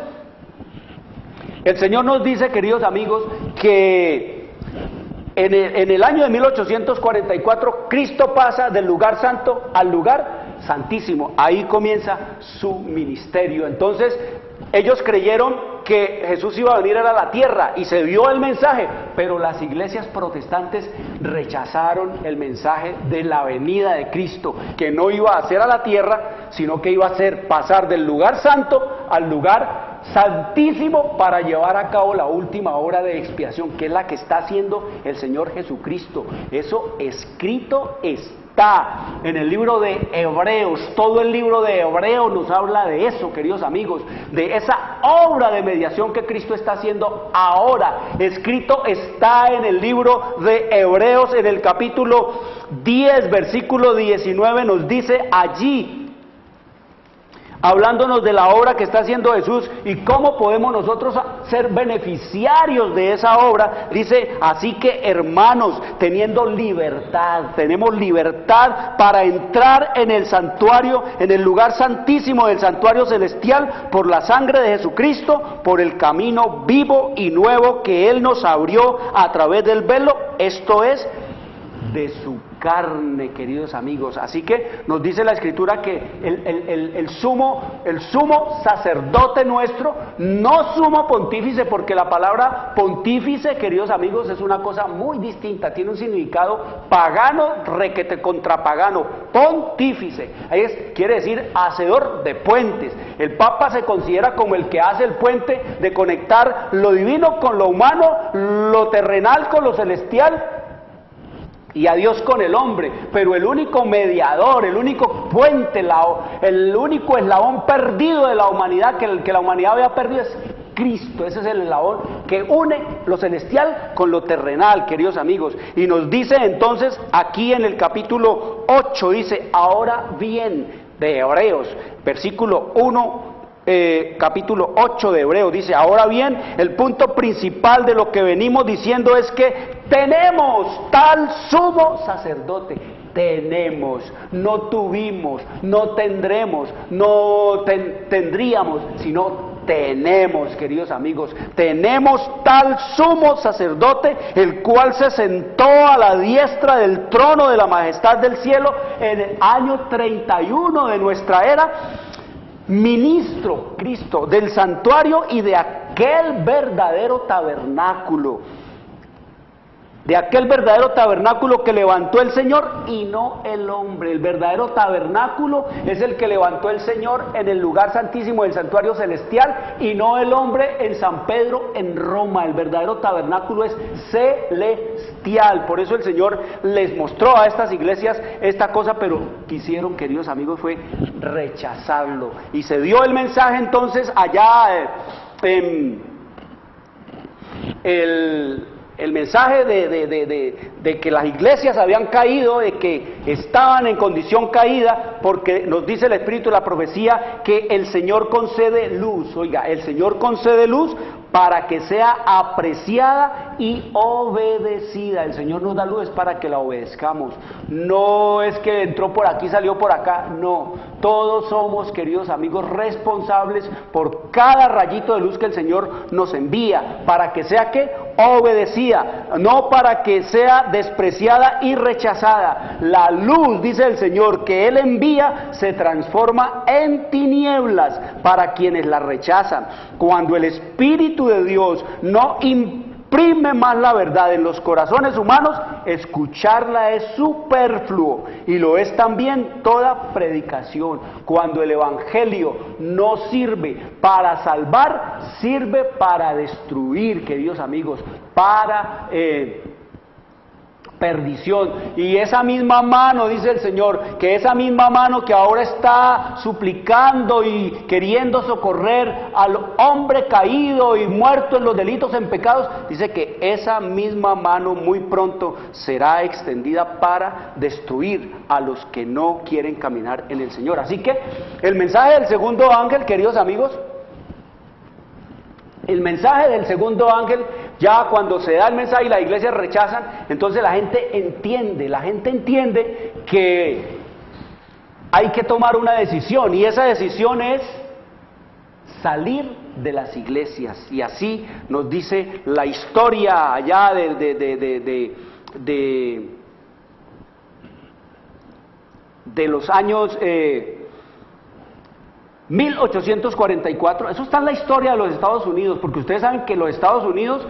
el Señor nos dice, queridos amigos, que en el año de 1844 Cristo pasa del lugar santo al lugar santísimo. Ahí comienza su ministerio. Entonces, ellos creyeron que Jesús iba a venir a la tierra y se dio el mensaje, pero las iglesias protestantes rechazaron el mensaje de la venida de Cristo, que no iba a ser a la tierra, sino que iba a ser pasar del lugar santo al lugar santísimo para llevar a cabo la última obra de expiación, que es la que está haciendo el Señor Jesucristo. Eso escrito está en el libro de Hebreos. Todo el libro de Hebreos nos habla de eso, queridos amigos, de esa obra de mediación que Cristo está haciendo ahora. Escrito está en el libro de Hebreos, en el capítulo 10, versículo 19, nos dice allí hablándonos de la obra que está haciendo Jesús y cómo podemos nosotros ser beneficiarios de esa obra. Dice, así que hermanos, teniendo libertad, tenemos libertad para entrar en el santuario, en el lugar santísimo del santuario celestial, por la sangre de Jesucristo, por el camino vivo y nuevo que Él nos abrió a través del velo, esto es, de su carne, queridos amigos. Así que nos dice la Escritura que el sumo sacerdote nuestro, no sumo pontífice, porque la palabra pontífice, queridos amigos, es una cosa muy distinta, tiene un significado pagano, requete contrapagano. Pontífice, quiere decir hacedor de puentes. El Papa se considera como el que hace el puente de conectar lo divino con lo humano, lo terrenal con lo celestial, y a Dios con el hombre. Pero el único mediador, el único puente, el único eslabón perdido de la humanidad, que la humanidad había perdido, es Cristo. Ese es el eslabón que une lo celestial con lo terrenal, queridos amigos. Y nos dice entonces aquí en el capítulo 8, dice, ahora bien, de Hebreos, versículo 1, capítulo 8 de Hebreos, dice, ahora bien, el punto principal de lo que venimos diciendo es que tenemos tal sumo sacerdote. Tenemos, no tuvimos, no tendremos, no tendríamos, sino tenemos, queridos amigos, tenemos tal sumo sacerdote, el cual se sentó a la diestra del trono de la majestad del cielo en el año 31 de nuestra era, ministro, Cristo, del santuario y de aquel verdadero tabernáculo, que levantó el Señor y no el hombre. El verdadero tabernáculo es el que levantó el Señor en el lugar santísimo del santuario celestial y no el hombre en San Pedro en Roma. El verdadero tabernáculo es celestial. Por eso el Señor les mostró a estas iglesias esta cosa, pero quisieron, queridos amigos, fue rechazarlo. Y se dio el mensaje entonces allá el mensaje de que las iglesias habían caído, de que estaban en condición caída, porque nos dice el Espíritu de la profecía que el Señor concede luz. Oiga, el Señor concede luz para que sea apreciada y obedecida. El Señor nos da luz para que la obedezcamos. No es que entró por aquí, salió por acá, no. Todos somos, queridos amigos, responsables por cada rayito de luz que el Señor nos envía, para que sea ¿qué? Obedecida, no para que sea despreciada y rechazada. La luz, dice el Señor, que Él envía, se transforma en tinieblas para quienes la rechazan. Cuando el Espíritu de Dios no imprime más la verdad en los corazones humanos, escucharla es superfluo, y lo es también toda predicación. Cuando el Evangelio no sirve para salvar, sirve para destruir, queridos amigos, para perdición. Y esa misma mano, dice el Señor, que esa misma mano que ahora está suplicando y queriendo socorrer al hombre caído y muerto en los delitos, en pecados, dice que esa misma mano muy pronto será extendida para destruir a los que no quieren caminar en el Señor. Así que el mensaje del segundo ángel, queridos amigos, el mensaje del segundo ángel, ya cuando se da el mensaje y las iglesias rechazan, entonces la gente entiende que hay que tomar una decisión, y esa decisión es salir de las iglesias. Y así nos dice la historia allá de los años 1844, eso está en la historia de los Estados Unidos, porque ustedes saben que los Estados Unidos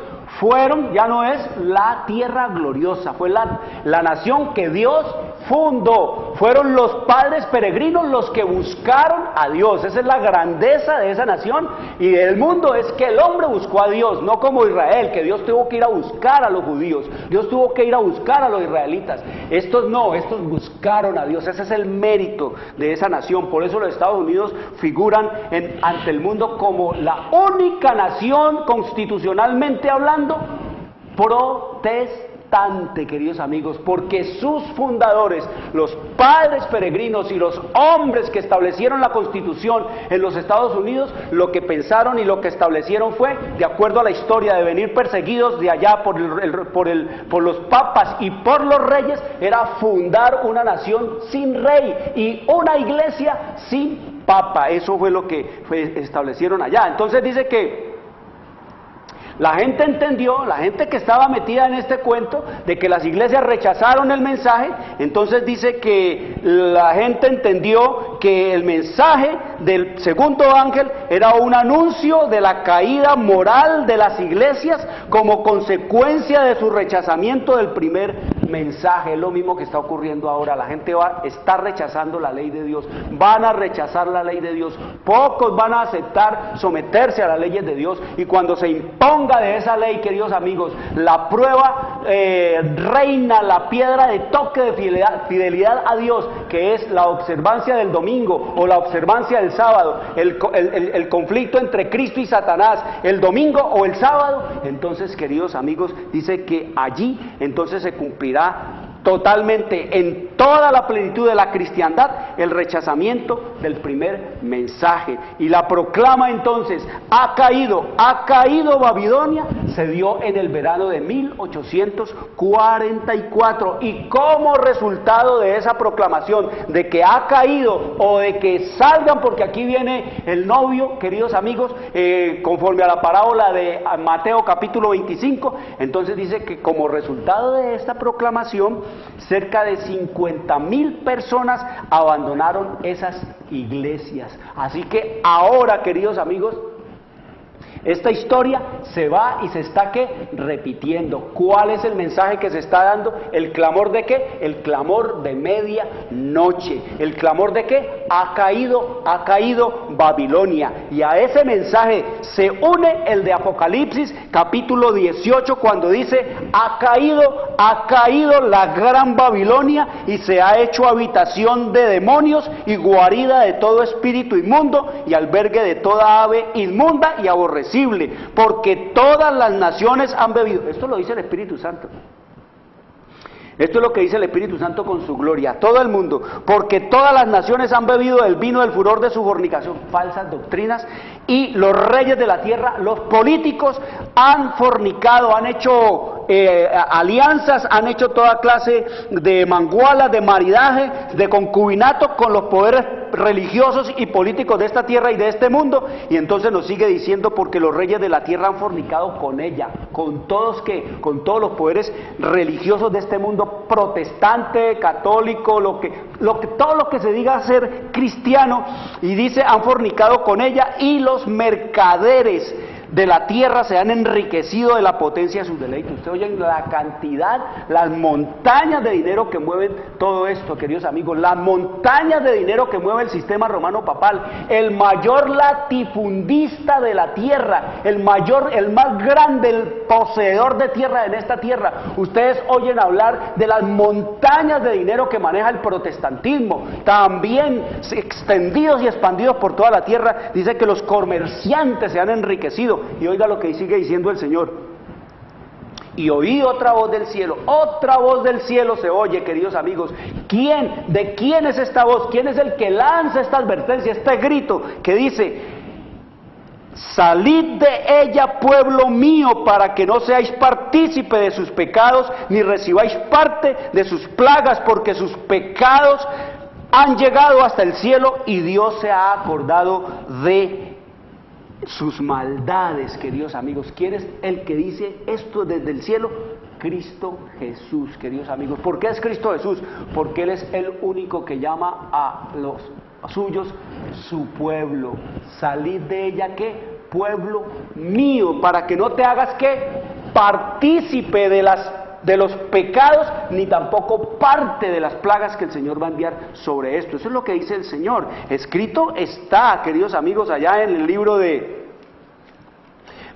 ya no es la tierra gloriosa, fue la nación que Dios fundó, fueron los padres peregrinos los que buscaron a Dios. Esa es la grandeza de esa nación y del mundo, es que el hombre buscó a Dios, no como Israel, que Dios tuvo que ir a buscar a los judíos, Dios tuvo que ir a buscar a los israelitas. Estos no, estos buscaron a Dios. Ese es el mérito de esa nación. Por eso los Estados Unidos figuran ante el mundo como la única nación, constitucionalmente hablando, protestante. impactante, queridos amigos, porque sus fundadores, los padres peregrinos y los hombres que establecieron la Constitución en los Estados Unidos, lo que pensaron y lo que establecieron fue, de acuerdo a la historia de venir perseguidos de allá por los papas y por los reyes, era fundar una nación sin rey y una iglesia sin papa. Eso fue lo que establecieron allá. Entonces dice que la gente entendió, la gente que estaba metida en este cuento de que las iglesias rechazaron el mensaje, entonces dice que la gente entendió que el mensaje del segundo ángel era un anuncio de la caída moral de las iglesias como consecuencia de su rechazamiento del primer mensaje. Es lo mismo que está ocurriendo ahora. La gente está rechazando la ley de Dios, van a rechazar la ley de Dios, pocos van a aceptar someterse a las leyes de Dios, y cuando se imponga de esa ley, queridos amigos, la prueba reina, la piedra de toque de fidelidad a Dios, que es la observancia del domingo o la observancia del sábado, el conflicto entre Cristo y Satanás, el domingo o el sábado. Entonces, queridos amigos, dice que allí entonces se cumplirá totalmente, en toda la plenitud de la cristiandad, el rechazamiento del primer mensaje. Y la proclama entonces, ha caído Babilonia, se dio en el verano de 1844. Y como resultado de esa proclamación de que ha caído, o de que salgan, porque aquí viene el novio, queridos amigos, conforme a la parábola de Mateo capítulo 25, entonces dice que como resultado de esta proclamación, cerca de 50,000 personas abandonaron esas iglesias. Así que ahora, queridos amigos, esta historia se va y se está repitiendo. ¿Cuál es el mensaje que se está dando? ¿El clamor de qué? El clamor de medianoche. ¿El clamor de qué? Ha caído Babilonia. Y a ese mensaje se une el de Apocalipsis capítulo 18, cuando dice, ha caído la gran Babilonia y se ha hecho habitación de demonios y guarida de todo espíritu inmundo y albergue de toda ave inmunda y aborrecida, porque todas las naciones han bebido. Esto lo dice el Espíritu Santo. Esto es lo que dice el Espíritu Santo con su gloria. Todo el mundo, porque todas las naciones han bebido del vino del furor de su fornicación. Falsas doctrinas. Y los reyes de la tierra, los políticos, han fornicado, han hecho alianzas, han hecho toda clase de mangualas, de maridaje, de concubinato con los poderes religiosos y políticos de esta tierra y de este mundo. Y entonces nos sigue diciendo, porque los reyes de la tierra han fornicado con ella, con todos los poderes religiosos de este mundo, protestante, católico, todo lo que se diga ser cristiano, y dice, han fornicado con ella, y los mercaderes de la tierra se han enriquecido de la potencia de sus deleites. Ustedes oyen la cantidad, las montañas de dinero que mueven todo esto, queridos amigos, las montañas de dinero que mueve el sistema romano papal, el mayor latifundista de la tierra, el más grande, el poseedor de tierra en esta tierra. Ustedes oyen hablar de las montañas de dinero que maneja el protestantismo, también extendidos y expandidos por toda la tierra. Dice que los comerciantes se han enriquecido. Y oiga lo que sigue diciendo el Señor. Y oí otra voz del cielo se oye, queridos amigos. ¿De quién es esta voz? ¿Quién es el que lanza esta advertencia, este grito que dice: salid de ella, pueblo mío, para que no seáis partícipe de sus pecados, ni recibáis parte de sus plagas, porque sus pecados han llegado hasta el cielo, y Dios se ha acordado de sus maldades, queridos amigos. ¿Quién es el que dice esto desde el cielo? Cristo Jesús, queridos amigos. ¿Por qué es Cristo Jesús? Porque Él es el único que llama a los suyos su pueblo. Salid de ella, ¿qué? Pueblo mío, para que no te hagas, ¿qué? Partícipe de los pecados, ni tampoco parte de las plagas que el Señor va a enviar sobre esto. Eso es lo que dice el Señor. Escrito está, queridos amigos, allá en el libro de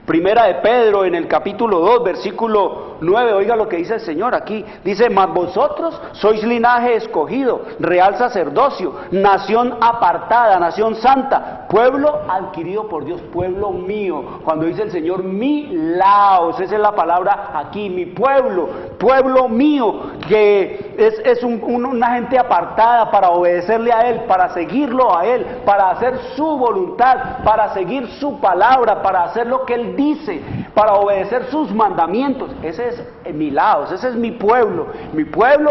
Primera de Pedro, en el capítulo 2, versículo 9, oiga lo que dice el Señor aquí. Dice, mas vosotros sois linaje escogido, real sacerdocio, nación apartada, nación santa, pueblo adquirido por Dios, pueblo mío. Cuando dice el Señor, mi laos, esa es la palabra aquí, mi pueblo, pueblo mío, que es una gente apartada para obedecerle a Él, para seguirlo a Él, para hacer su voluntad, para seguir su palabra, para hacer lo que Él dice, para obedecer sus mandamientos. Ese es mi laos, ese es mi pueblo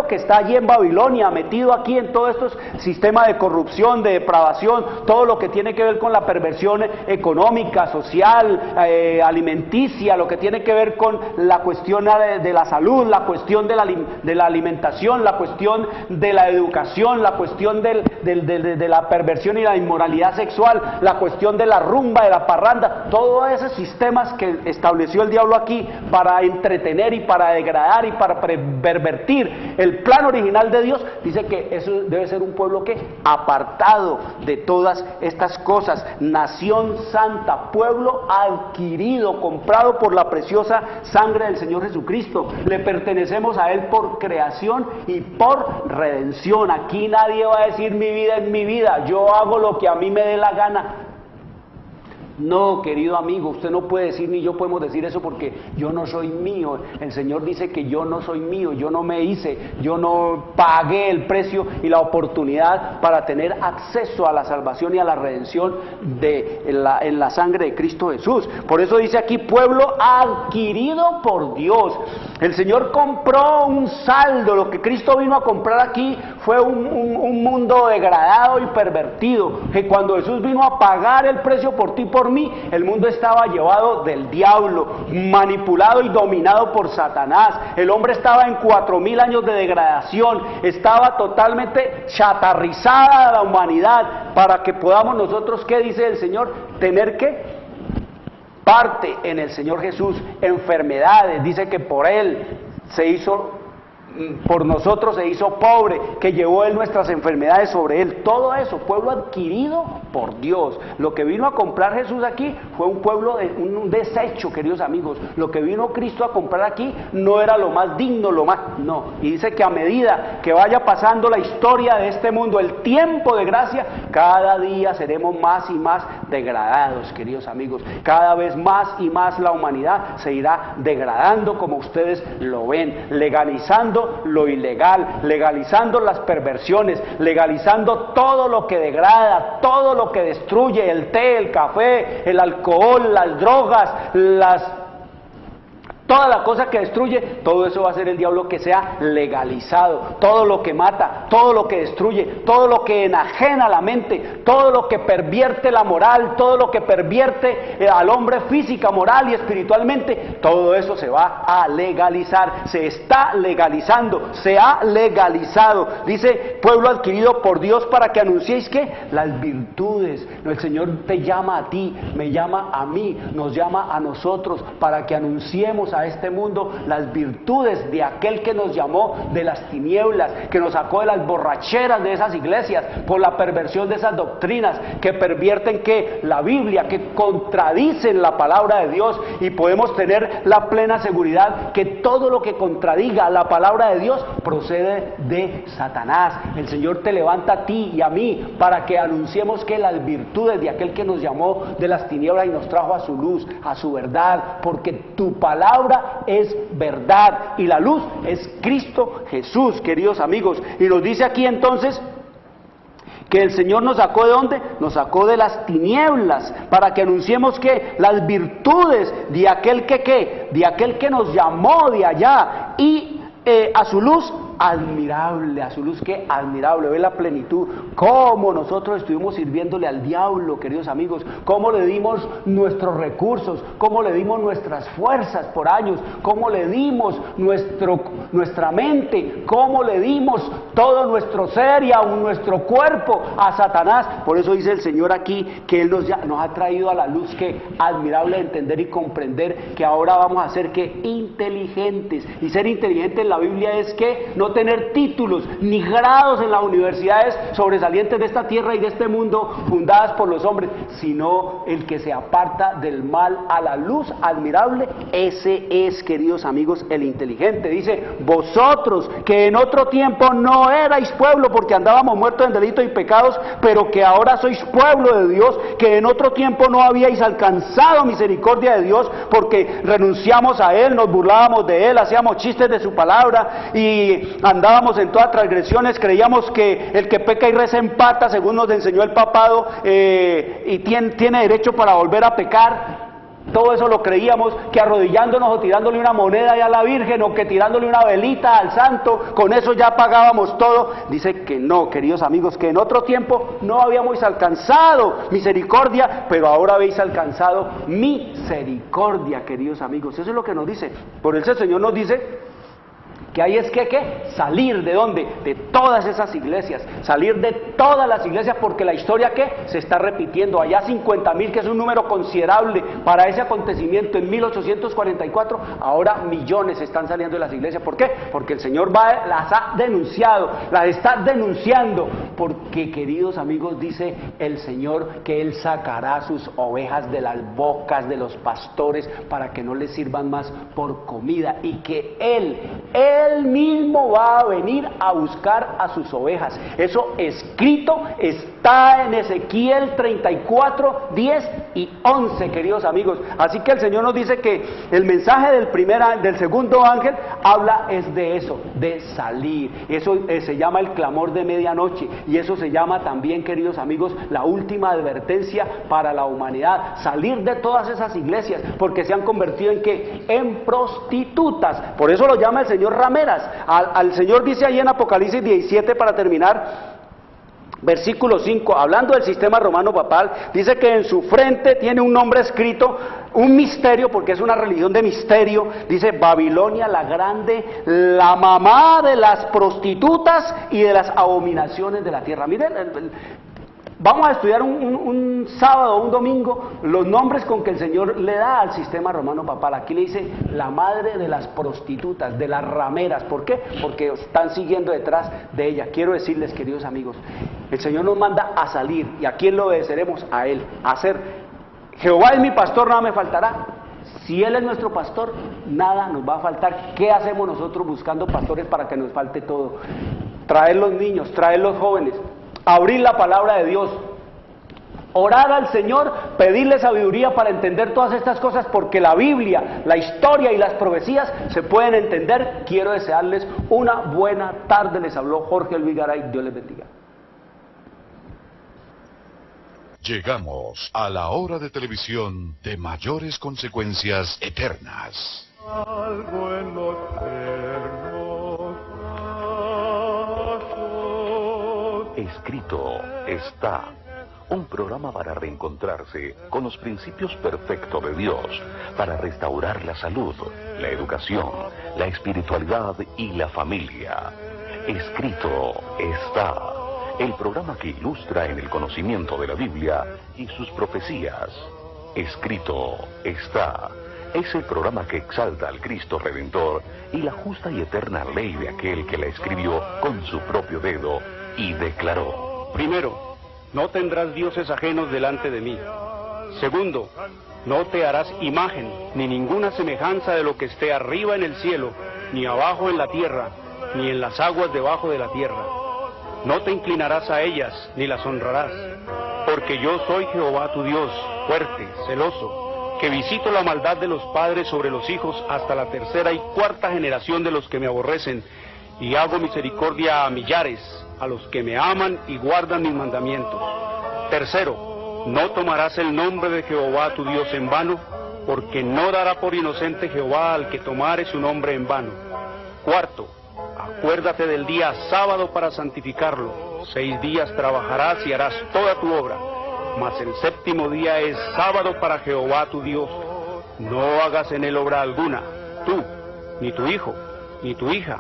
que está allí en Babilonia, metido aquí en todos estos sistemas de corrupción, de depravación, todo lo que tiene que ver con la perversión económica, social, alimenticia, lo que tiene que ver con la cuestión de la salud, la cuestión de la alimentación, la cuestión de la educación, la cuestión de la perversión y la inmoralidad sexual, la cuestión de la rumba, de la parranda, todos esos sistemas que estableció el diablo aquí para entretener y para degradar y para pervertir el plan original de Dios. Dice que eso debe ser un pueblo que apartado de todas estas cosas, nación santa, pueblo adquirido, comprado por la preciosa sangre del Señor Jesucristo. Le pertenecemos a Él por creación y por redención. Aquí nadie va a decir mi vida es mi vida, yo hago lo que a mí me dé la gana. No, querido amigo, usted no puede decir, ni yo podemos decir eso, porque yo no soy mío. El Señor dice que yo no soy mío, yo no me hice, yo no pagué el precio y la oportunidad para tener acceso a la salvación y a la redención en la sangre de Cristo Jesús. Por eso dice aquí, pueblo adquirido por Dios. El Señor compró un saldo. Lo que Cristo vino a comprar aquí fue un mundo degradado y pervertido, que cuando Jesús vino a pagar el precio por ti y por mí, el mundo estaba llevado del diablo, manipulado y dominado por Satanás. El hombre estaba en 4000 años de degradación, estaba totalmente chatarrizada la humanidad, para que podamos nosotros, ¿qué dice el Señor? Tener que parte en el Señor Jesús, enfermedades, dice que por Él se hizo, por nosotros se hizo pobre, que llevó Él nuestras enfermedades sobre Él. Todo eso, pueblo adquirido por Dios. Lo que vino a comprar Jesús aquí fue un pueblo, un desecho, queridos amigos. Lo que vino Cristo a comprar aquí no era lo más digno, no. Y dice que a medida que vaya pasando la historia de este mundo, el tiempo de gracia, cada día seremos más y más degradados, queridos amigos. Cada vez más y más la humanidad se irá degradando, como ustedes lo ven, legalizando lo ilegal, legalizando las perversiones, legalizando todo lo que degrada, todo lo que destruye, el té, el café, el alcohol, las drogas, toda la cosa que destruye. Todo eso va a ser el diablo que sea legalizado. Todo lo que mata, todo lo que destruye, todo lo que enajena la mente, todo lo que pervierte la moral, todo lo que pervierte al hombre física, moral y espiritualmente, todo eso se va a legalizar. Se está legalizando, se ha legalizado. Dice, pueblo adquirido por Dios, para que anunciéis que las virtudes. El Señor te llama a ti, me llama a mí, nos llama a nosotros, para que anunciemos a este mundo las virtudes de aquel que nos llamó de las tinieblas, que nos sacó de las borracheras de esas iglesias por la perversión de esas doctrinas que pervierten que la Biblia, que contradicen la palabra de Dios. Y podemos tener la plena seguridad que todo lo que contradiga la palabra de Dios procede de Satanás. El Señor te levanta a ti y a mí para que anunciemos que las virtudes de aquel que nos llamó de las tinieblas y nos trajo a su luz, a su verdad, porque tu palabra es verdad y la luz es Cristo Jesús, queridos amigos. Y nos dice aquí entonces que el Señor nos sacó ¿de dónde? Nos sacó de las tinieblas, para que anunciemos que las virtudes de aquel de aquel que nos llamó de allá, y a su luz admirable, a su luz que admirable. Ve la plenitud, cómo nosotros estuvimos sirviéndole al diablo, queridos amigos, cómo le dimos nuestros recursos, cómo le dimos nuestras fuerzas por años, cómo le dimos nuestra mente, cómo le dimos todo nuestro ser y aún nuestro cuerpo a Satanás. Por eso dice el Señor aquí que Él nos ha traído a la luz que admirable de entender y comprender, que ahora vamos a ser que inteligentes. Y ser inteligentes en la Biblia es que no no tener títulos ni grados en las universidades sobresalientes de esta tierra y de este mundo fundadas por los hombres, sino el que se aparta del mal a la luz admirable. Ese es, queridos amigos, el inteligente. Dice: vosotros que en otro tiempo no erais pueblo porque andábamos muertos en delitos y pecados, pero que ahora sois pueblo de Dios, que en otro tiempo no habíais alcanzado misericordia de Dios porque renunciamos a Él, nos burlábamos de Él, hacíamos chistes de su palabra y andábamos en todas transgresiones, creíamos que el que peca y reza empata, según nos enseñó el papado, y tiene derecho para volver a pecar. Todo eso lo creíamos, que arrodillándonos o tirándole una moneda ya a la Virgen o que tirándole una velita al santo, con eso ya pagábamos todo. Dice que no, queridos amigos, que en otro tiempo no habíamos alcanzado misericordia, pero ahora habéis alcanzado misericordia, queridos amigos. Eso es lo que nos dice. Por eso el Señor nos dice que hay es que salir ¿de dónde? De todas esas iglesias, salir de todas las iglesias, porque la historia se está repitiendo. Allá 50.000, que es un número considerable para ese acontecimiento en 1844, ahora millones están saliendo de las iglesias. ¿Por qué? Porque el Señor las ha denunciado, las está denunciando, porque, queridos amigos, dice el Señor que Él sacará sus ovejas de las bocas de los pastores para que no les sirvan más por comida, y que Él mismo va a venir a buscar a sus ovejas. Eso escrito está en Ezequiel 34, 10 y 11, queridos amigos. Así que el Señor nos dice que el mensaje del segundo ángel habla es de eso, de salir. Eso se llama el clamor de medianoche, y eso se llama también, queridos amigos, la última advertencia para la humanidad. Salir de todas esas iglesias, porque se han convertido en prostitutas. Por eso lo llama el Señor rameras. Al Señor dice ahí en Apocalipsis 17, para terminar, versículo 5, hablando del sistema romano papal, dice que en su frente tiene un nombre escrito, un misterio, porque es una religión de misterio. Dice: Babilonia la grande, la mamá de las prostitutas y de las abominaciones de la tierra. Miren, vamos a estudiar un sábado o un domingo los nombres con que el Señor le da al sistema romano papal. Aquí le dice la madre de las prostitutas, de las rameras. ¿Por qué? Porque están siguiendo detrás de ella. Quiero decirles, queridos amigos, el Señor nos manda a salir. ¿Y a quién lo obedeceremos? A Él. A hacer: Jehová es mi pastor, nada me faltará. Si Él es nuestro pastor, nada nos va a faltar. ¿Qué hacemos nosotros buscando pastores para que nos falte todo? Traer los niños, traer los jóvenes, abrir la palabra de Dios, orar al Señor, pedirle sabiduría para entender todas estas cosas, porque la Biblia, la historia y las profecías se pueden entender. Quiero desearles una buena tarde. Les habló Jorge Luis Garay. Dios les bendiga. Llegamos a la hora de televisión de mayores consecuencias eternas. Algo en los ternos brazos. Escrito está. Un programa para reencontrarse con los principios perfectos de Dios, para restaurar la salud, la educación, la espiritualidad y la familia. Escrito está. El programa que ilustra en el conocimiento de la Biblia y sus profecías. Escrito está. Es el programa que exalta al Cristo Redentor y la justa y eterna ley de aquel que la escribió con su propio dedo y declaró: primero, no tendrás dioses ajenos delante de mí. Segundo, no te harás imagen, ni ninguna semejanza de lo que esté arriba en el cielo, ni abajo en la tierra, ni en las aguas debajo de la tierra. No te inclinarás a ellas, ni las honrarás, porque yo soy Jehová tu Dios, fuerte, celoso, que visito la maldad de los padres sobre los hijos hasta la tercera y cuarta generación de los que me aborrecen, y hago misericordia a millares, a los que me aman y guardan mis mandamientos. Tercero, no tomarás el nombre de Jehová tu Dios en vano, porque no dará por inocente Jehová al que tomare su nombre en vano. Cuarto, acuérdate del día sábado para santificarlo. 6 días trabajarás y harás toda tu obra, mas el séptimo día es sábado para Jehová tu Dios. No hagas en él obra alguna, tú, ni tu hijo, ni tu hija,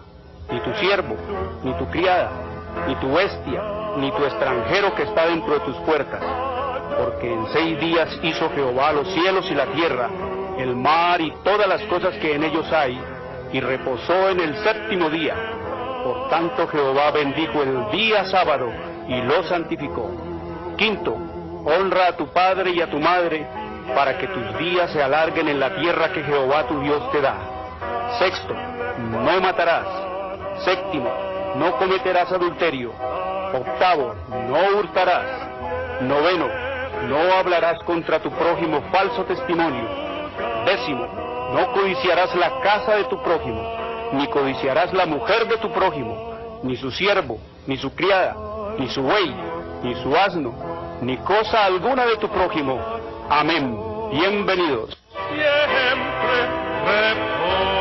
ni tu siervo, ni tu criada, ni tu bestia, ni tu extranjero que está dentro de tus puertas. Porque en 6 días hizo Jehová los cielos y la tierra, el mar y todas las cosas que en ellos hay, y reposó en el séptimo día. Por Por tanto Jehová bendijo el día sábado y lo santificó. Quinto, honra a tu padre y a tu madre, para que tus días se alarguen en la tierra que Jehová tu Dios te da. Sexto, no matarás. Séptimo, no cometerás adulterio. Octavo, no hurtarás. Noveno, no hablarás contra tu prójimo falso testimonio. Décimo, no codiciarás la casa de tu prójimo, ni codiciarás la mujer de tu prójimo, ni su siervo, ni su criada, ni su buey, ni su asno, ni cosa alguna de tu prójimo. Amén. Bienvenidos. Siempre reposo.